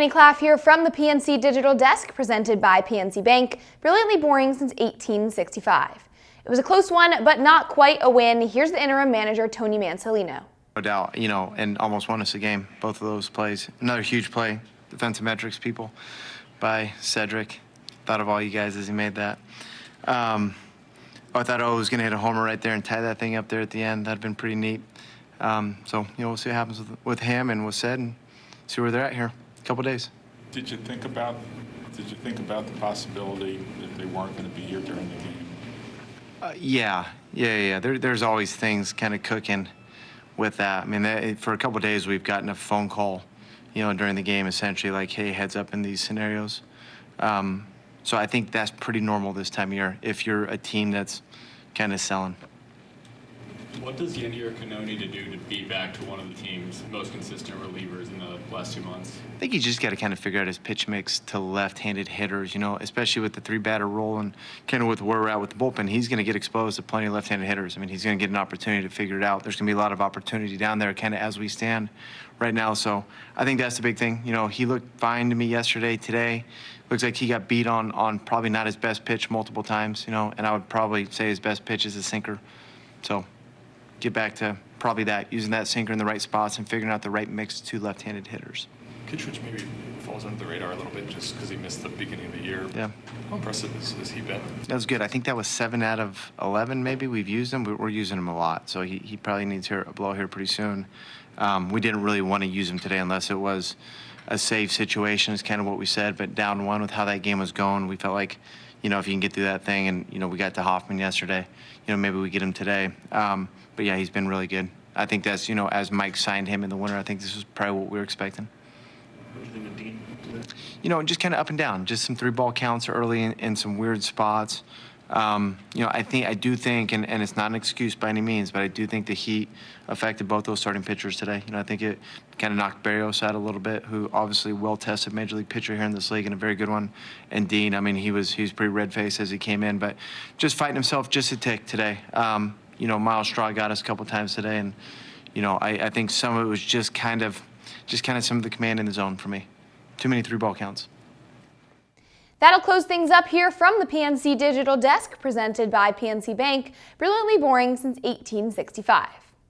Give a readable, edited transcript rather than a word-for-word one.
Annie Claff here from the PNC Digital Desk, presented by PNC Bank, brilliantly boring since 1865. It was a close one, but not quite a win. Here's the interim manager, Tony Mansolino. No doubt, and almost won us the game, both of those plays. Another huge play, defensive metrics people, by Cedric. Thought of all you guys as he made that. I thought O was going to hit a homer right there and tie that thing up there at the end. That'd been pretty neat. So, we'll see what happens with him and with Ced and see where they're at here. Couple days. Did you think about the possibility that they weren't going to be here during the game? Yeah. There's always things kind of cooking with that. I mean, for a couple days we've gotten a phone call, during the game, essentially like, "Hey, heads up in these scenarios." So I think that's pretty normal this time of year if you're a team that's kind of selling. What does Yennier Cano need to do to be back to one of the team's most consistent relievers in the last 2 months? I think you just got to kind of figure out his pitch mix to left-handed hitters, especially with the three-batter role and kind of with where we're at with the bullpen. He's going to get exposed to plenty of left-handed hitters. I mean, he's going to get an opportunity to figure it out. There's going to be a lot of opportunity down there kind of as we stand right now. So I think that's the big thing. He looked fine to me yesterday. Today, looks like he got beat on probably not his best pitch multiple times, and I would probably say his best pitch is a sinker. So get back to probably that, using that sinker in the right spots and figuring out the right mix to left-handed hitters. Kittredge maybe falls under the radar a little bit just because he missed the beginning of the year. Yeah. How impressive has he been? That was good. I think that was 7 out of 11 maybe we've used him. We're using him a lot, so he probably needs a blow here pretty soon. We didn't really want to use him today unless it was a safe situation is kind of what we said, but down 1 with how that game was going, we felt like, if you can get through that thing, and, we got to Hoffman yesterday, maybe we get him today. But yeah, he's been really good. I think that's, as Mike signed him in the winter, I think this was probably what we were expecting. What do you think of Dean today? Just kind of up and down, just some 3-ball counts early in some weird spots. I do think, and it's not an excuse by any means, but I do think the heat affected both those starting pitchers today. I think it kind of knocked Barrios out a little bit, who obviously well-tested major league pitcher here in this league and a very good one. And Dean, I mean, he was pretty red-faced as he came in, but just fighting himself just a tick today. Miles Straw got us a couple times today, and I think some of it was just kind of some of the command in the zone for me. Too many 3-ball counts. That'll close things up here from the PNC Digital Desk, presented by PNC Bank, brilliantly boring since 1865.